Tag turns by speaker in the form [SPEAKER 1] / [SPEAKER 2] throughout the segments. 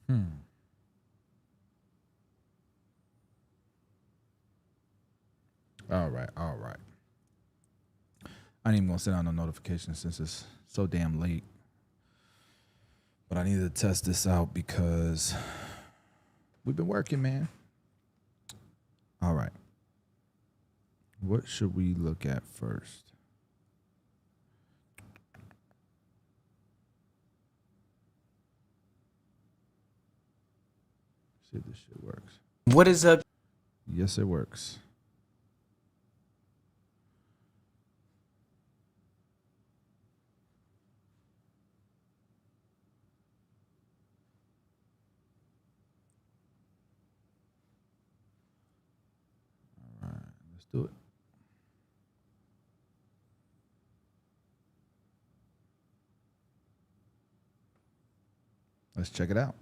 [SPEAKER 1] All right, all right. I ain't even gonna sit on no notifications since it's so damn late. But I need to test this out because we've been working, man. All right. What should we look at first? See if this shit works.
[SPEAKER 2] What is up?
[SPEAKER 1] Yes, it works. All right, let's do it. Let's check it out.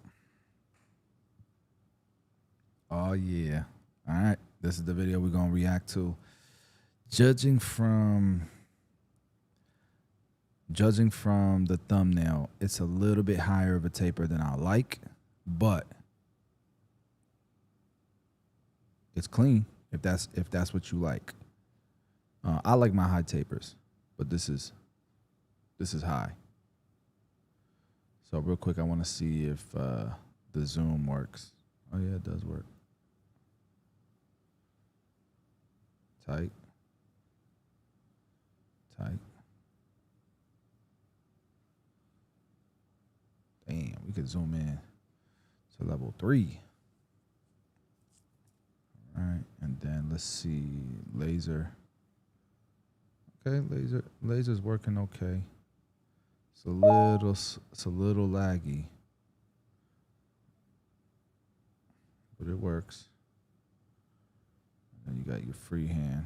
[SPEAKER 1] Oh, yeah. All right. This is the video we're going to react to. Judging from the thumbnail, it's a little bit higher of a taper than I like, but it's clean if that's what you like. I like my high tapers, but this is high. So real quick, I want to see if the zoom works. Oh yeah, it does work. Tight. Damn, we could zoom in to level 3. All right, and then let's see, laser. Okay, laser's working okay. It's a little laggy, but it works. And you got your free hand.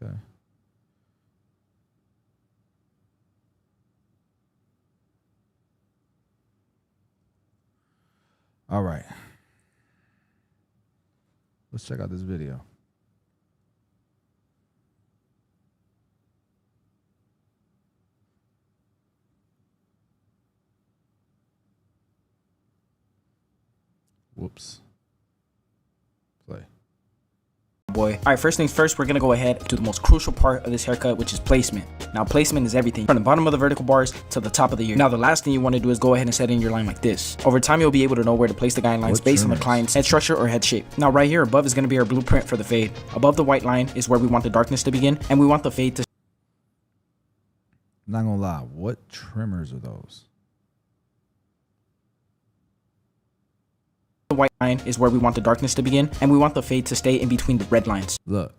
[SPEAKER 1] Okay. All right. Let's check out this video. Whoops. Play.
[SPEAKER 2] Boy. All right, first things first, we're gonna go ahead and do the most crucial part of this haircut, which is placement. Now, placement is everything from the bottom of the vertical bars to the top of the ear. Now, the last thing you want to do is go ahead and set in your line like this. Over time, you'll be able to know where to place the guidelines based on the client's head structure or head shape. Now, right here above is gonna be our blueprint for the fade. Above the white line is where we want the darkness to begin, and we want the fade to.
[SPEAKER 1] I'm not gonna lie, what trimmers are those?
[SPEAKER 2] The white line is where we want the darkness to begin, and we want the fade to stay in between the red lines.
[SPEAKER 1] Look,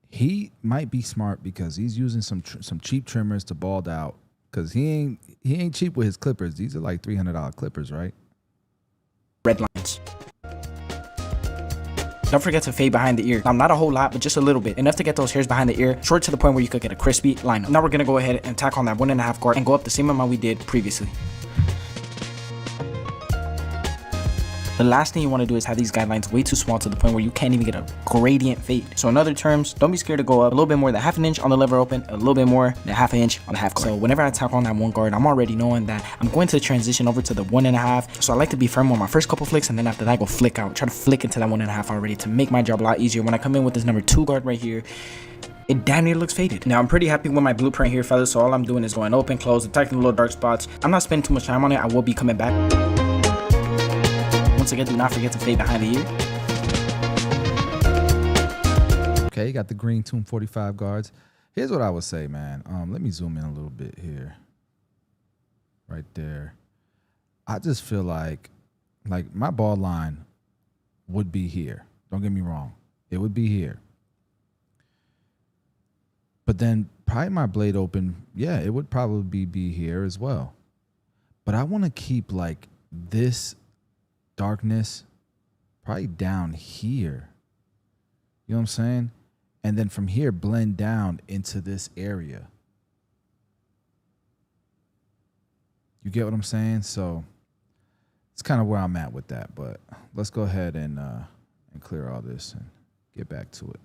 [SPEAKER 1] he might be smart because he's using some cheap trimmers to bald out. Cause he ain't cheap with his clippers. These are like $300 clippers, right?
[SPEAKER 2] Red lines. Don't forget to fade behind the ear. Now, not a whole lot, but just a little bit. Enough to get those hairs behind the ear short to the point where you could get a crispy lineup. Now we're gonna go ahead and tack on that 1.5 guard and go up the same amount we did previously. The last thing you want to do is have these guidelines way too small to the point where you can't even get a gradient fade. So in other terms, don't be scared to go up a little bit more than 1/2 inch on the lever open, a little bit more than 1/2 inch on the half guard. So whenever I tack on that 1 guard, I'm already knowing that I'm going to transition over to the 1.5. So I like to be firm on my first couple flicks, and then after that I go flick out. Try to flick into that 1.5 already to make my job a lot easier. When I come in with this number 2 guard right here, it damn near looks faded. Now I'm pretty happy with my blueprint here, fellas. So all I'm doing is going open, close, attacking the little dark spots. I'm not spending too much time on it. I will be coming back. Once again, do not forget to fade behind the ear.
[SPEAKER 1] Okay, you got the green Tomb 45 guards. Here's what I would say, man. Let me zoom in a little bit here. Right there. I just feel like my ball line would be here. Don't get me wrong. It would be here. But then probably my blade open, yeah, it would probably be here as well. But I want to keep like this darkness probably down here. You know what I'm saying? And then from here blend down into this area. You get what I'm saying? So it's kind of where I'm at with that. But let's go ahead and clear all this and get back to it.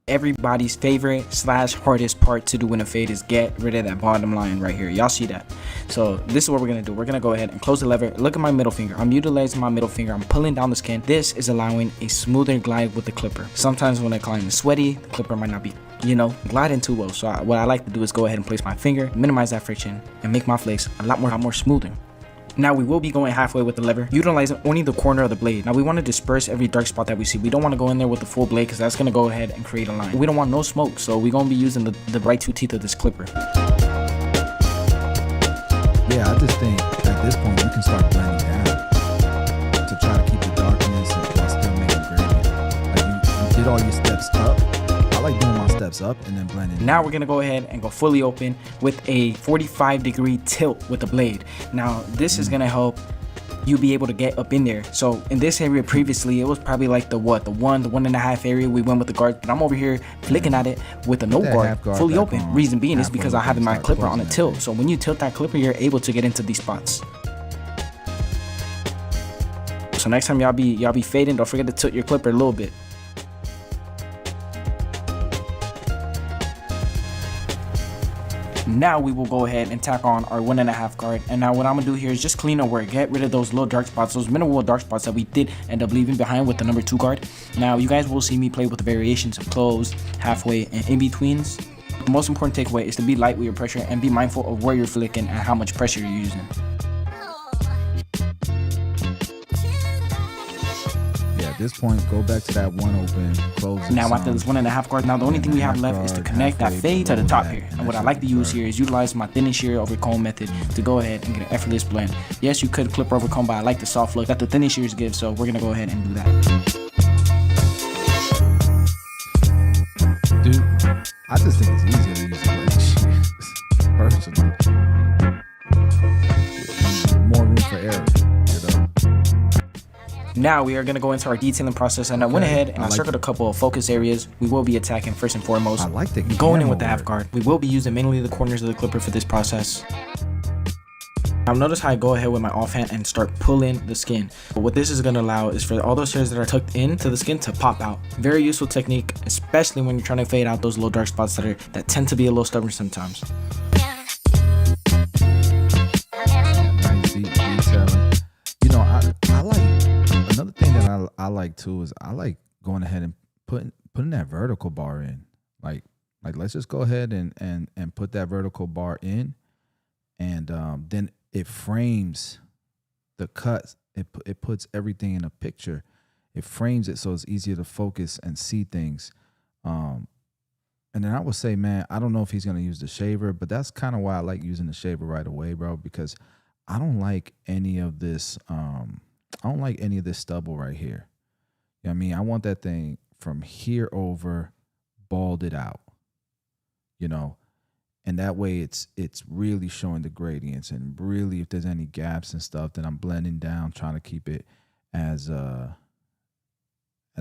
[SPEAKER 2] everybody's favorite / hardest part to do in a fade is get rid of that bottom line right here. Y'all see that? So this is what we're gonna do. We're gonna go ahead and close the lever. Look at my middle finger. I'm utilizing my middle finger. I'm pulling down the skin. This is allowing a smoother glide with the clipper. Sometimes when the client is sweaty, the clipper might not be, gliding too well. So what I like to do is go ahead and place my finger, minimize that friction, and make my flakes a lot more smoother. Now we will be going halfway with the lever, utilizing only the corner of the blade. Now we want to disperse every dark spot that we see. We don't want to go in there with the full blade because that's going to go ahead and create a line. We don't want no smoke, so we're going to be using the right two teeth of this clipper.
[SPEAKER 1] Yeah, I just think at this point you can start blending down to try to keep the darkness while still making gradient. Like you did all your steps up. I like doing my steps up and then blending.
[SPEAKER 2] Now we're gonna go ahead and go fully open with a 45-degree tilt with the blade. Now this is gonna help you be able to get up in there. So in this area previously, it was probably like the 1.5 area we went with the guard, but I'm over here flicking at it with a no guard fully open. Reason being is because I have my clipper on a tilt. So when you tilt that clipper, you're able to get into these spots. So next time y'all be fading, don't forget to tilt your clipper a little bit. Now we will go ahead and tack on our 1.5 guard. And now what I'm gonna do here is just clean up work, get rid of those little dark spots, those minimal dark spots that we did end up leaving behind with the number 2 guard. Now you guys will see me play with the variations of closed, halfway, and in-betweens. The most important takeaway is to be light with your pressure and be mindful of where you're flicking and how much pressure you're using.
[SPEAKER 1] At this point, go back to that one open, close it.
[SPEAKER 2] Now after this 1.5 guard, now the only thing we have left is to connect that fade to the top here. And what I like to use here is utilize my thinning shear over comb method to go ahead and get an effortless blend. Yes, you could clip over comb, but I like the soft look that the thinning shears give, so we're gonna go ahead and do that.
[SPEAKER 1] Dude, I just think it's easier to use the personally. More room for error,
[SPEAKER 2] Now we are going to go into our detailing process, and I went ahead and I circled a couple of focus areas we will be attacking first and foremost.
[SPEAKER 1] I like the
[SPEAKER 2] going in with the half guard. We will be using mainly the corners of the clipper for this process. Now notice how I go ahead with my offhand and start pulling the skin. But what this is going to allow is for all those hairs that are tucked into the skin to pop out. Very useful technique, especially when you're trying to fade out those little dark spots that tend to be a little stubborn sometimes.
[SPEAKER 1] Nice detailing. You know, I like another thing that I like too is I like going ahead and putting that vertical bar in. Like let's just go ahead and put that vertical bar in, and then it frames the cuts. It puts everything in a picture. It frames it so it's easier to focus and see things. And then I would say, man, I don't know if he's gonna use the shaver, but that's kind of why I like using the shaver right away, bro, because I don't like any of this. I don't like any of this stubble right here. You know what I mean? I want that thing from here over, balded out, and that way it's really showing the gradients, and really if there's any gaps and stuff, then I'm blending down, trying to keep it as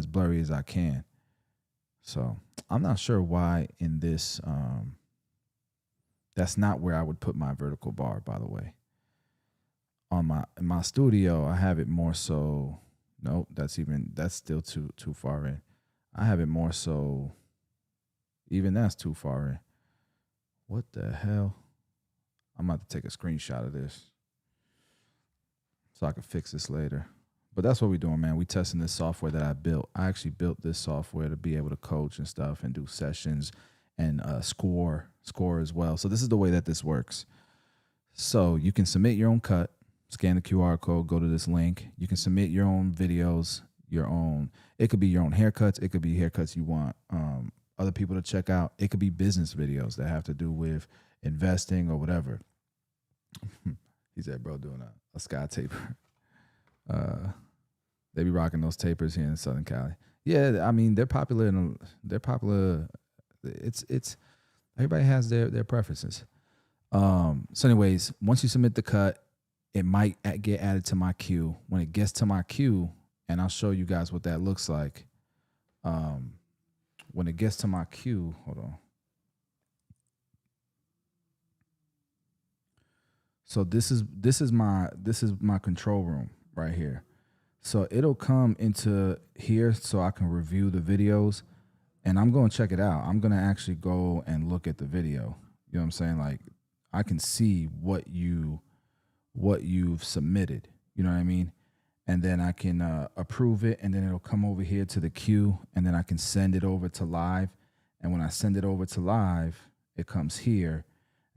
[SPEAKER 1] blurry as I can. So I'm not sure why in this, that's not where I would put my vertical bar, by the way. In my studio, I have it more so. Nope, that's still too far in. I have it more so. Even that's too far in. What the hell? I'm about to take a screenshot of this so I can fix this later. But that's what we're doing, man. We testing this software that I built. I actually built this software to be able to coach and stuff and do sessions and score as well. So this is the way that this works. So you can submit your own cut. Scan the QR code, go to this link. You can submit your own videos, it could be your own haircuts. It could be haircuts you want other people to check out. It could be business videos that have to do with investing or whatever. He said, bro, doing a sky taper. They be rocking those tapers here in Southern Cali. Yeah, I mean, they're popular. It's everybody has their preferences. So anyways, once you submit the cut, it might get added to my queue. When it gets to my queue, and I'll show you guys what that looks like. When it gets to my queue, hold on. So this is my control room right here. So it'll come into here so I can review the videos, and I'm going to check it out. I'm going to actually go and look at the video. You know what I'm saying? Like, I can see what you've submitted. You know what I mean? And then I can approve it, and then it'll come over here to the queue, and then I can send it over to live. And when I send it over to live, it comes here.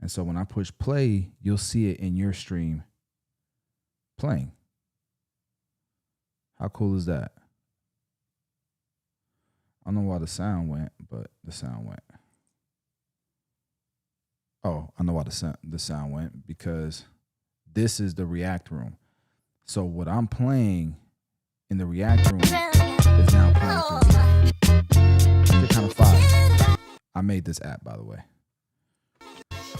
[SPEAKER 1] And so when I push play, you'll see it in your stream playing. How cool is that? I don't know why the sound went, but the sound went. Oh, I know why the sound went, because this is the React room. So what I'm playing in the React room is now playing through here. It's kind of fire. I made this app, by the way.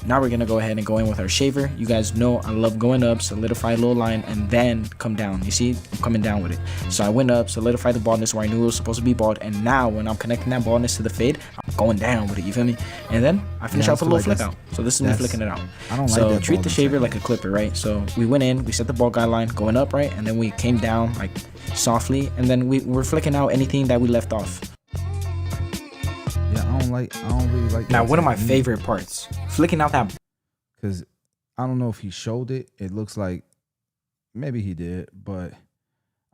[SPEAKER 2] Now we're gonna go ahead and go in with our shaver. You guys know I love going up, solidify a little line, and then come down. You see, I'm coming down with it. So I went up, solidified the baldness where I knew it was supposed to be bald, and now when I'm connecting that baldness to the fade, I'm going down with it, you feel me? And then I finish off a little flick out. So this is me flicking it out.
[SPEAKER 1] I don't
[SPEAKER 2] so
[SPEAKER 1] like that
[SPEAKER 2] treat the shaver like a clipper, right? So we went in, we set the bald guideline going up, right? And then we came down like softly, and then we're flicking out anything that we left off.
[SPEAKER 1] Yeah, I don't really like that.
[SPEAKER 2] Now, one of my favorite parts, flicking out that,
[SPEAKER 1] because I don't know if he showed it. It looks like maybe he did, but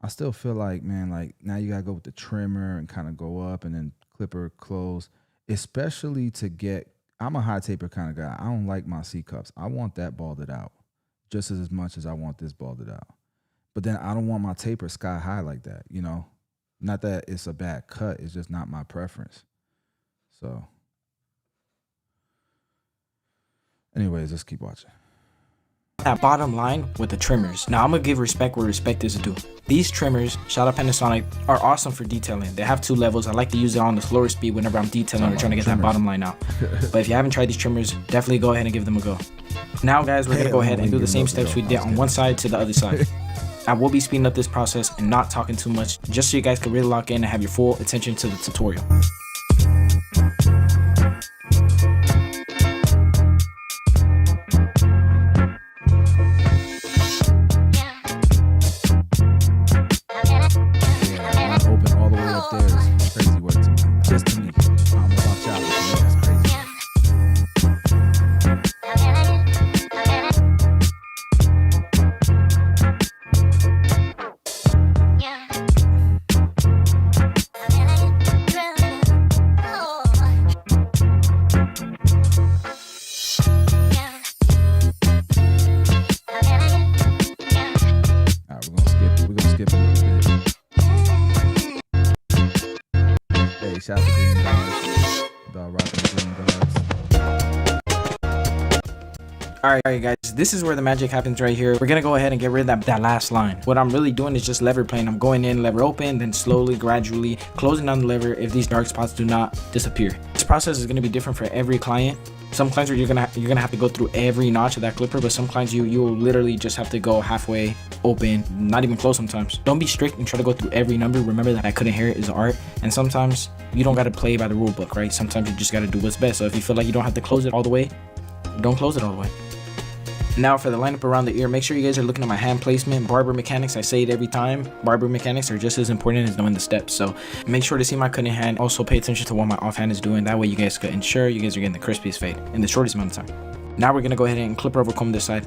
[SPEAKER 1] I still feel like, man, like now you gotta go with the trimmer and kind of go up and then clipper close, especially to get. I'm a high taper kind of guy. I don't like my C cups. I want that balded out just as much as I want this balded out. But then I don't want my taper sky high like that, you know? Not that it's a bad cut. It's just not my preference. So anyways, let's keep watching.
[SPEAKER 2] that bottom line with the trimmers. Now I'm gonna give respect where respect is due. These trimmers, shout out Panasonic, are awesome for detailing. They have 2 levels. I like to use it on the slower speed whenever I'm detailing or trying to get that bottom line out. But if you haven't tried these trimmers, definitely go ahead and give them a go. Now guys, we're gonna go ahead and do the same steps we did on one side to the other side. I will be speeding up this process and not talking too much, just so you guys can really lock in and have your full attention to the tutorial.
[SPEAKER 1] Shout out to Green Dogs. Dog rocking the Green Dogs.
[SPEAKER 2] Alright guys, this is where the magic happens right here. We're gonna go ahead and get rid of that last line. What I'm really doing is just lever playing. I'm going in, lever open, then slowly, gradually closing down the lever if these dark spots do not disappear. This process is gonna be different for every client. Some clients you're gonna have to go through every notch of that clipper, but some clients you will literally just have to go halfway open, not even close sometimes. Don't be strict and try to go through every number. Remember that I couldn't hear it is art, and sometimes you don't gotta play by the rule book, right? Sometimes you just gotta do what's best. So if you feel like you don't have to close it all the way, don't close it all the way. Now for the lineup around the ear, make sure you guys are looking at my hand placement. Barber mechanics, I say it every time. Barber mechanics are just as important as knowing the steps. So make sure to see my cutting hand. Also pay attention to what my offhand is doing. That way you guys can ensure you guys are getting the crispiest fade in the shortest amount of time. Now we're gonna go ahead and clip over comb this side.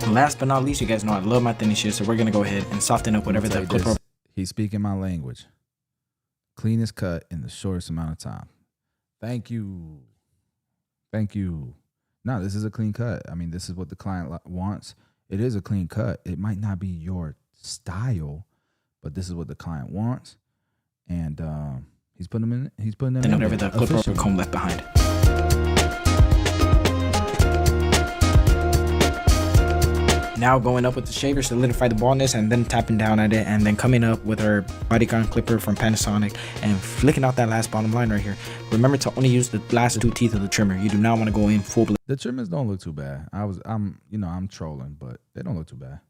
[SPEAKER 2] And last but not least, you guys know I love my finishes, so we're gonna go ahead and soften up whatever the clip over.
[SPEAKER 1] He's speaking my language. Cleanest cut in the shortest amount of time. Thank you. Thank you. No, this is a clean cut. I mean, this is what the client wants. It is a clean cut. It might not be your style, but this is what the client wants. And he's putting them in. He's putting them in.
[SPEAKER 2] Whatever the clip over comb left behind. Now going up with the shaver, solidify the baldness, and then tapping down at it, and then coming up with our bodycon clipper from Panasonic and flicking out that last bottom line right here. Remember to only use the last 2 teeth of the trimmer. You do not want to go in full blade.
[SPEAKER 1] The trimmers don't look too bad. I'm trolling, but they don't look too bad.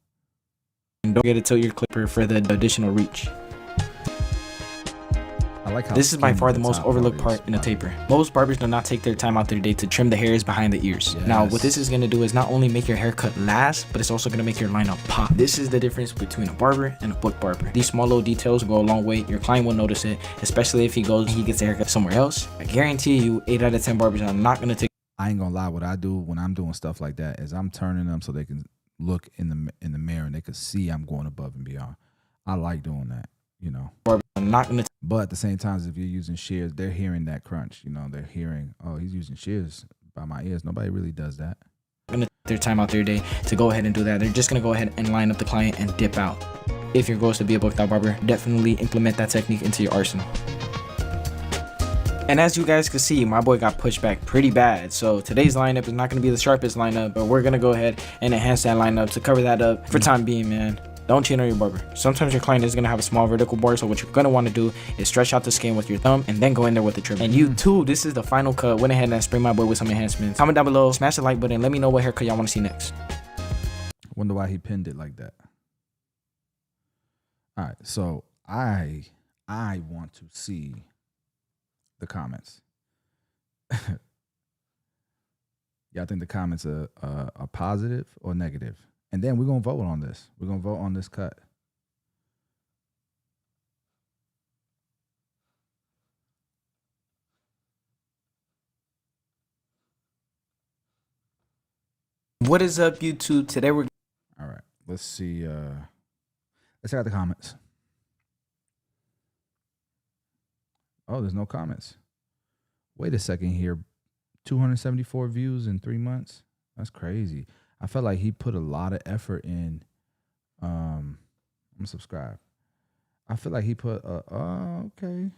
[SPEAKER 2] And don't forget to tilt your clipper for the additional reach.
[SPEAKER 1] I like how
[SPEAKER 2] This is by
[SPEAKER 1] skinny
[SPEAKER 2] far the most
[SPEAKER 1] top
[SPEAKER 2] overlooked
[SPEAKER 1] part is.
[SPEAKER 2] part in a taper. Most barbers do not take their time out their day to trim the hairs behind the ears.
[SPEAKER 1] Yes.
[SPEAKER 2] Now, what this is gonna do is not only make your haircut last, but it's also gonna make your lineup pop. This is the difference between a barber and a book barber. These small little details go a long way. Your client will notice it, especially if he goes and he gets a haircut somewhere else. I guarantee you, 8 out of 10 barbers are not gonna take.
[SPEAKER 1] I ain't gonna lie. What I do when I'm doing stuff like that is I'm turning them so they can look in the mirror and they can see I'm going above and beyond. I like doing that, you know.
[SPEAKER 2] I'm not gonna.
[SPEAKER 1] But at the same time, if you're using shears, they're hearing that crunch. You know, they're hearing, oh, he's using shears by my ears. Nobody really does that.
[SPEAKER 2] Gonna take their time out their day to go ahead and do that. They're just gonna go ahead and line up the client and dip out. If your goal is to be a booked out barber, definitely implement that technique into your arsenal. And as you guys can see, my boy got pushed back pretty bad. So today's lineup is not going to be the sharpest lineup, but we're going to go ahead and enhance that lineup to cover that up for time being, man. Don't cheat on your barber. Sometimes your client is going to have a small vertical bar, so what you're going to want to do is stretch out the skin with your thumb and then go in there with the trim. And you too, this is the final cut. Went ahead and sprayed my boy with some enhancements. Comment down below, smash the like button, let me know what haircut y'all want to see next.
[SPEAKER 1] Wonder why he pinned it like that. All right, so I want to see the comments. Y'all think the comments are positive or negative? And then we're gonna vote on this. We're gonna vote on this cut.
[SPEAKER 2] What is up, YouTube? Today we're
[SPEAKER 1] All right. Let's see. Let's check out the comments. Oh, there's no comments. Wait a second here. 274 views in 3 months. That's crazy. I felt like he put a lot of effort in. I'm gonna subscribe. I feel like he put okay.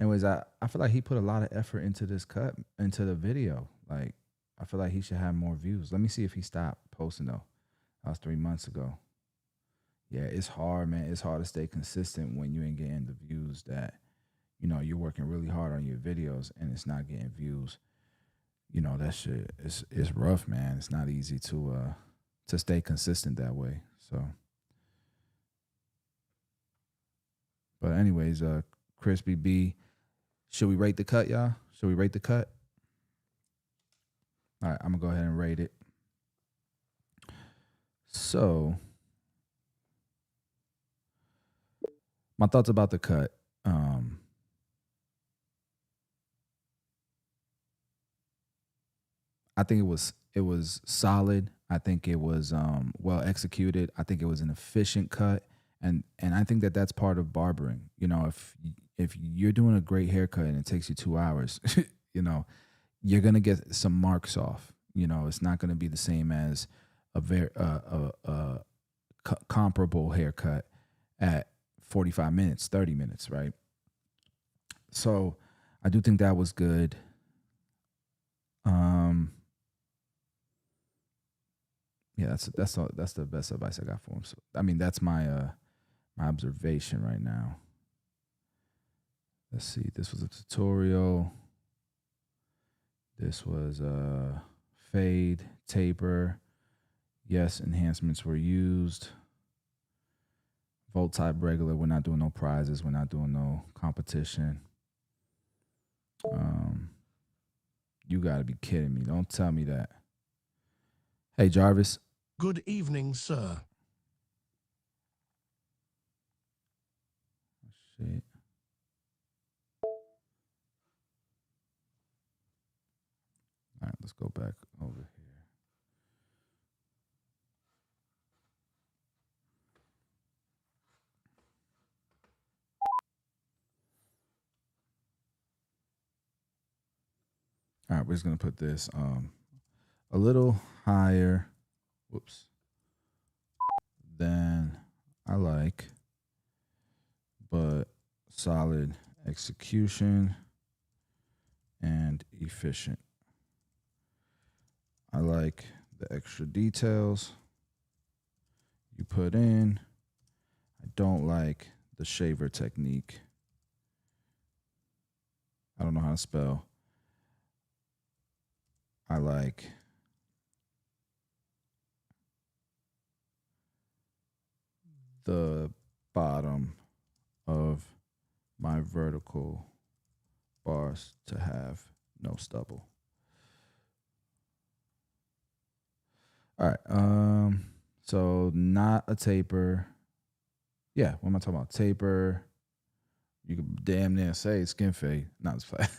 [SPEAKER 1] Anyways, I feel like he put a lot of effort into this cut, into the video. Like, I feel like he should have more views. Let me see if he stopped posting though. That was 3 months ago. Yeah, it's hard, man. It's hard to stay consistent when you ain't getting the views that, you know, you're working really hard on your videos and it's not getting views. You know, that shit it's rough, man. It's not easy to stay consistent that way. So, but anyways, Crispy B, should we rate the cut, y'all? Should we rate the cut? All right, I'm gonna go ahead and rate it. So, my thoughts about the cut. I think it was solid. I think it was well executed. I think it was an efficient cut, and I think that that's part of barbering. You know, if you're doing a great haircut and it takes you 2 hours, you know, you're gonna get some marks off. You know, it's not gonna be the same as a very comparable haircut at 45 minutes, 30 minutes, right? So I do think that was good. Yeah, that's the best advice I got for him. So I mean, that's my my observation right now. Let's see. This was a tutorial. This was fade, taper. Yes, enhancements were used. Volt type regular. We're not doing no prizes. We're not doing no competition. You got to be kidding me. Don't tell me that. Hey, Jarvis.
[SPEAKER 3] Good evening, sir.
[SPEAKER 1] Shit. All right, let's go back over here. All right, we're just gonna put this a little higher. Whoops. Than I like, but solid execution and efficient. I like the extra details you put in. I don't like the shaver technique. I don't know how to spell. I like the bottom of my vertical bars to have no stubble. All right. So not a taper. Yeah, what am I talking about? Taper. You could damn near say skin fade. Not as flat.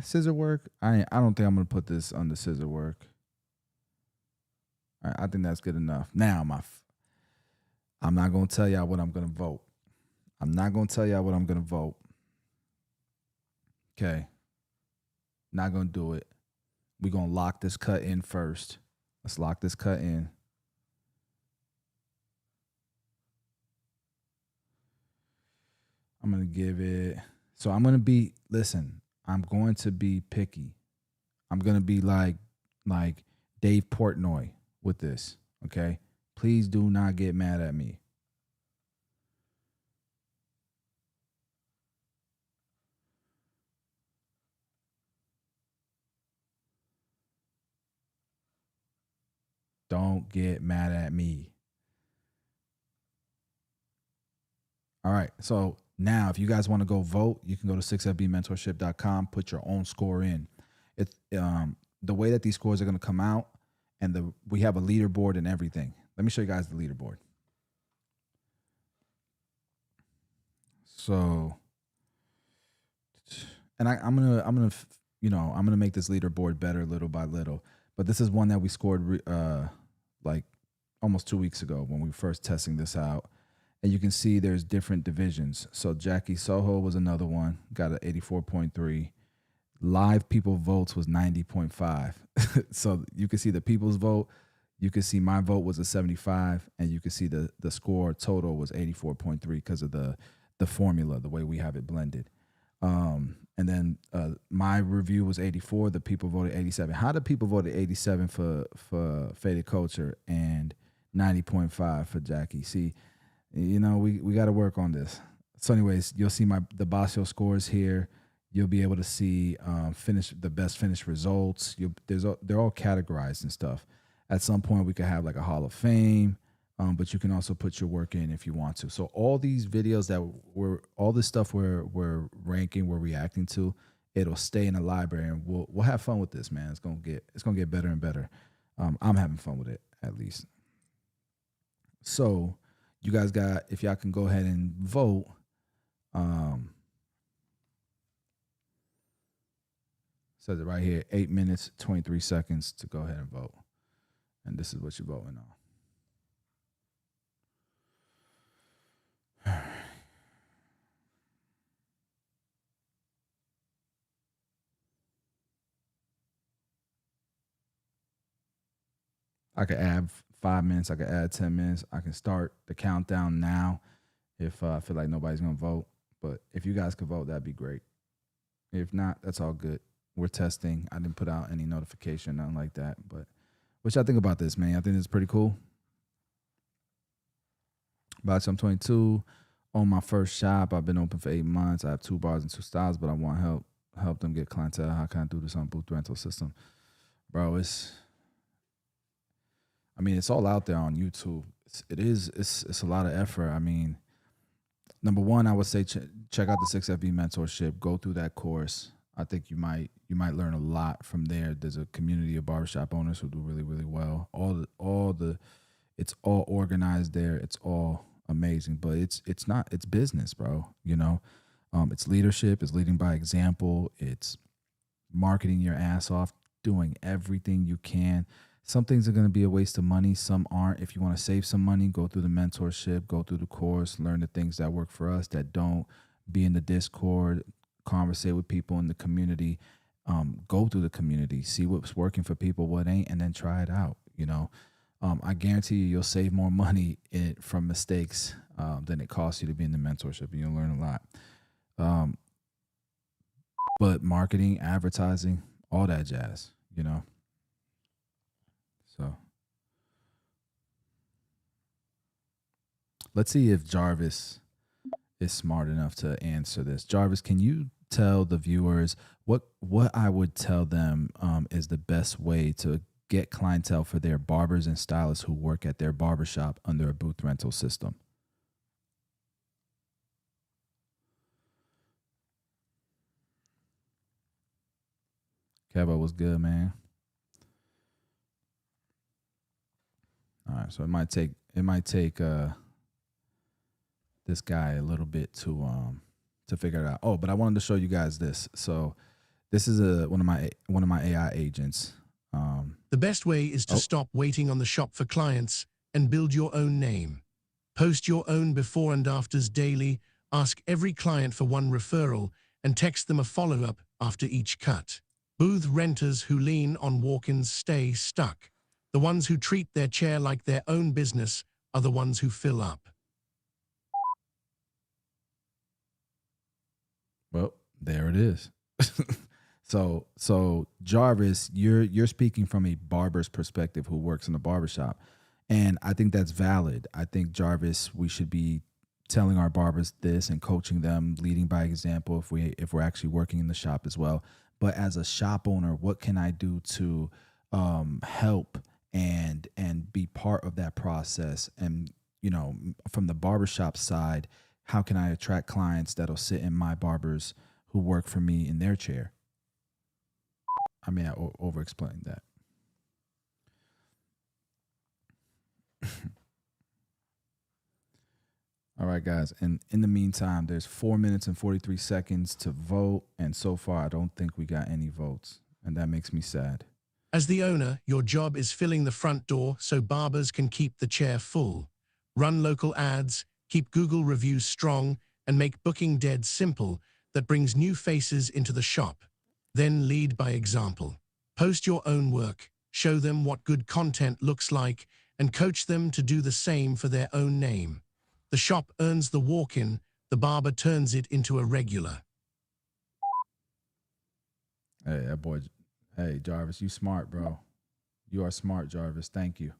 [SPEAKER 1] Scissor work. I don't think I'm gonna put this under scissor work. All right, I think that's good enough. Now I'm not gonna tell y'all what I'm gonna vote. I'm not gonna tell y'all what I'm gonna vote. Okay. Not gonna do it. We're gonna lock this cut in first. Let's lock this cut in. I'm gonna give it. So I'm gonna be. Listen, I'm going to be picky. I'm gonna be like Dave Portnoy with this. Okay. Please do not get mad at me. Don't get mad at me. All right. So now, if you guys want to go vote, you can go to 6fbmentorship.com, put your own score in. It's the way that these scores are going to come out, and we have a leaderboard and everything. Let me show you guys the leaderboard. So, and I'm gonna make this leaderboard better little by little. But this is one that we scored like almost 2 weeks ago when we were first testing this out. And you can see there's different divisions. So Jackie Soho was another one, got an 84.3. Live people votes was 90.5. So you can see the people's vote. You can see my vote was a 75, and you can see the score total was 84.3 because of the formula, the way we have it blended. And then my review was 84. The people voted 87. How did people vote 87 for Faded Culture and 90.5 for Jackie? See, you know, we got to work on this. So anyways, you'll see the Bossio scores here. You'll be able to see the best finished results. They're all categorized and stuff. At some point, we could have like a Hall of Fame, but you can also put your work in if you want to. So all these videos all this stuff we're ranking, we're reacting to, it'll stay in the library, and we'll have fun with this, man. It's gonna get better and better. I'm having fun with it, at least. So you guys if y'all can go ahead and vote. Says it right here, 8 minutes, 23 seconds to go ahead and vote. And this is what you're voting on. I could add 5 minutes. I could add 10 minutes. I can start the countdown now if I feel like nobody's going to vote. But if you guys could vote, that'd be great. If not, that's all good. We're testing. I didn't put out any notification, nothing like that. But what y'all think about this, man? I think this is pretty cool. Bossio, I'm 22. Own my first shop. I've been open for 8 months. I have 2 bars and 2 styles, but I want help them get clientele. How can I do this on booth rental system? Bro, it's all out there on YouTube. It's a lot of effort. I mean, number one, I would say check out the 6FB mentorship. Go through that course. I think you might learn a lot from there. There's a community of barbershop owners who do really, really well. It's all organized there. It's all amazing, but it's business, bro. You know, it's leadership. It's leading by example. It's marketing your ass off, doing everything you can. Some things are going to be a waste of money. Some aren't. If you want to save some money, go through the mentorship, go through the course, learn the things that work for us, that don't. Be in the Discord, conversate with people in the community, go through the community, see what's working for people, what ain't, and then try it out. You know, I guarantee you'll save more money from mistakes than it costs you to be in the mentorship, and you'll learn a lot. But marketing, advertising, all that jazz, you know. So let's see if Jarvis is smart enough to answer this. Jarvis, can you tell the viewers what I would tell them is the best way to get clientele for their barbers and stylists who work at their barbershop under a booth rental system. Kevo was good, man. All right, so it might take this guy a little bit to figure it out. Oh, but I wanted to show you guys this. So this is one of my AI agents.
[SPEAKER 3] The best way is to stop waiting on the shop for clients and build your own name. Post your own before and afters daily, ask every client for one referral, and text them a follow-up after each cut. Booth renters who lean on walk-ins stay stuck. The ones who treat their chair like their own business are the ones who fill up.
[SPEAKER 1] Well, there it is. So Jarvis, you're speaking from a barber's perspective who works in a barbershop. And I think that's valid. I think, Jarvis, we should be telling our barbers this and coaching them, leading by example if we're actually working in the shop as well. But as a shop owner, what can I do to help and be part of that process? And, you know, from the barbershop side, how can I attract clients that'll sit in my barbers who work for me in their chair? I mean, I over-explained that. All right, guys. And in the meantime, there's 4 minutes and 43 seconds to vote. And so far, I don't think we got any votes. And that makes me sad.
[SPEAKER 3] As the owner, your job is filling the front door so barbers can keep the chair full. Run local ads, keep Google reviews strong, and make booking dead simple that brings new faces into the shop. Then lead by example. Post your own work, show them what good content looks like, and coach them to do the same for their own name. The shop earns the walk-in, the barber turns it into a regular.
[SPEAKER 1] Hey, that boy. Hey, Jarvis, you smart, bro. You are smart, Jarvis. Thank you.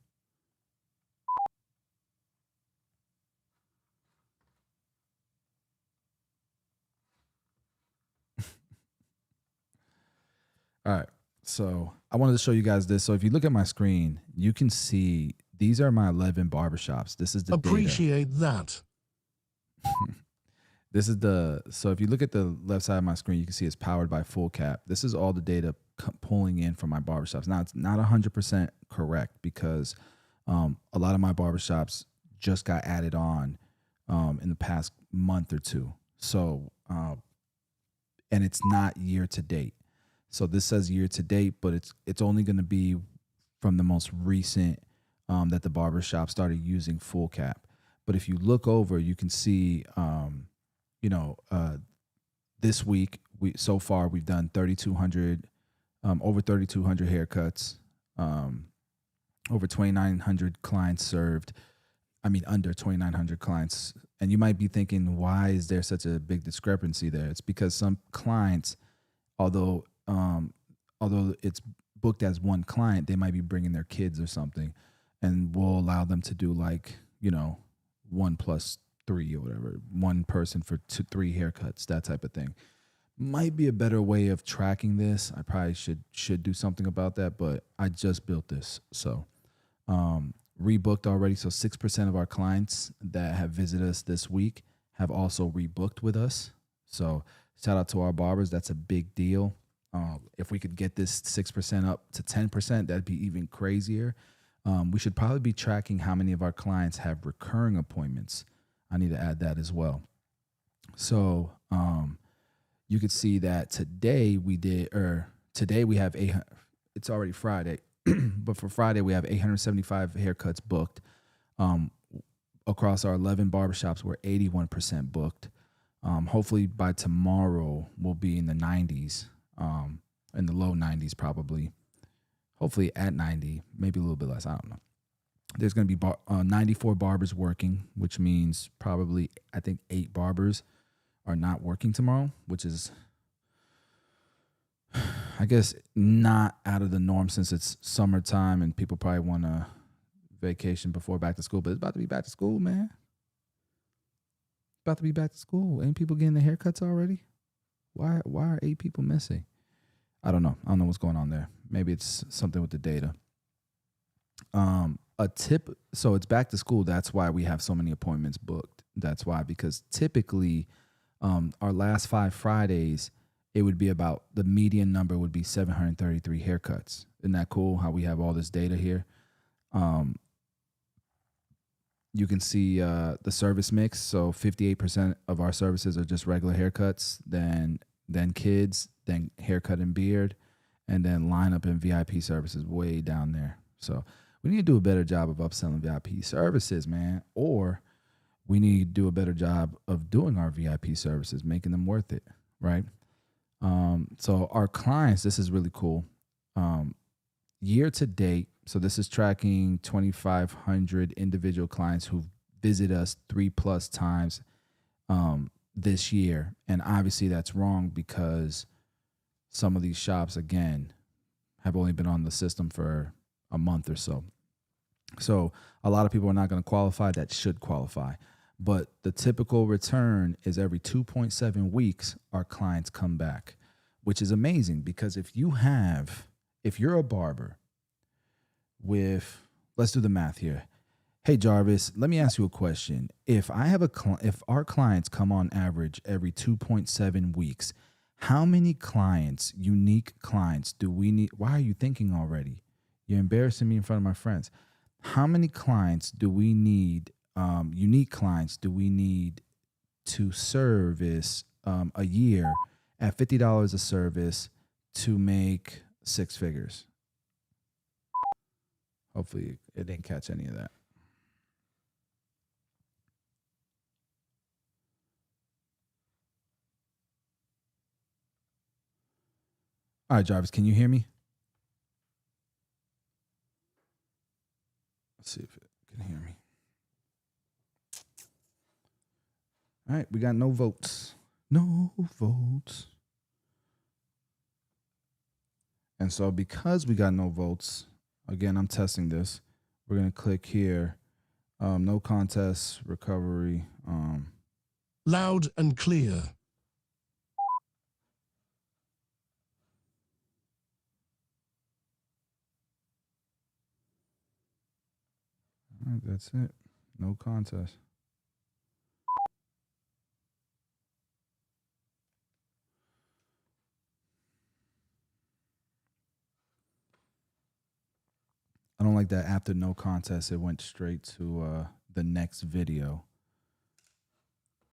[SPEAKER 1] All right. So I wanted to show you guys this. So if you look at my screen, you can see these are my 11 barbershops. This is the
[SPEAKER 3] Appreciate that.
[SPEAKER 1] This is so if you look at the left side of my screen, you can see it's powered by Full Cap. This is all the data pulling in from my barbershops. Now, it's not 100% correct because a lot of my barbershops just got added on in the past month or two. So, and it's not year to date. So this says year to date, but it's only going to be from the most recent that the barbershop started using Full Cap. But if you look over, you can see, this week so far we've done 3,200, over 3,200 haircuts, over 2,900 clients served. I mean, under 2,900 clients. And you might be thinking, why is there such a big discrepancy there? It's because some clients, although it's booked as one client, they might be bringing their kids or something, and we'll allow them to do 1+3 or whatever, one person for 3 haircuts, that type of thing. Might be a better way of tracking this. I probably should do something about that, but I just built this. So rebooked already. So 6% of our clients that have visited us this week have also rebooked with us. So shout out to our barbers. That's a big deal. If we could get this 6% up to 10%, that'd be even crazier. We should probably be tracking how many of our clients have recurring appointments. I need to add that as well. So you could see that today we have it's already Friday, but for Friday we have 875 haircuts booked. Across our 11 barbershops, we're 81% booked. Hopefully by tomorrow we'll be in the 90s, in the low 90s probably. Hopefully at 90, maybe a little bit less. I don't know. There's going to be 94 barbers working, which means probably, I think, 8 barbers are not working tomorrow, which is, I guess, not out of the norm since it's summertime and people probably want a vacation before back to school. But it's about to be back to school, man. About to be back to school. Ain't people getting their haircuts already? Why are 8 people missing? I don't know. I don't know what's going on there. Maybe it's something with the data. A tip, so it's back to school. That's why we have so many appointments booked. That's why, because typically our last 5 Fridays, it would be about, the median number would be 733 haircuts. Isn't that cool how we have all this data here? You can see the service mix. So 58% of our services are just regular haircuts, then kids, then haircut and beard, and then lineup and VIP services way down there. So we need to do a better job of upselling VIP services, man. Or we need to do a better job of doing our VIP services, making them worth it, right? So our clients, this is really cool. Year to date, so this is tracking 2,500 individual clients who've visited us 3+ times this year. And obviously that's wrong because some of these shops, again, have only been on the system for a month or so. So a lot of people are not going to qualify that should qualify. But the typical return is every 2.7 weeks, our clients come back, which is amazing because if you're a barber with, let's do the math here. Hey, Jarvis, let me ask you a question. If our clients come on average every 2.7 weeks, how many clients, unique clients, do we need? Why are you thinking already? You're embarrassing me in front of my friends. How many clients do we need, unique clients do we need to service a year at $50 a service to make 6 figures? Hopefully it didn't catch any of that. All right, Jarvis, can you hear me? Let's see if it can hear me. All right, we got no votes. No votes. And so because we got no votes, again, I'm testing this. We're going to click here. No contest, recovery.
[SPEAKER 3] Loud and clear.
[SPEAKER 1] All right, that's it. No contest. I don't like that after no contest, it went straight to the next video.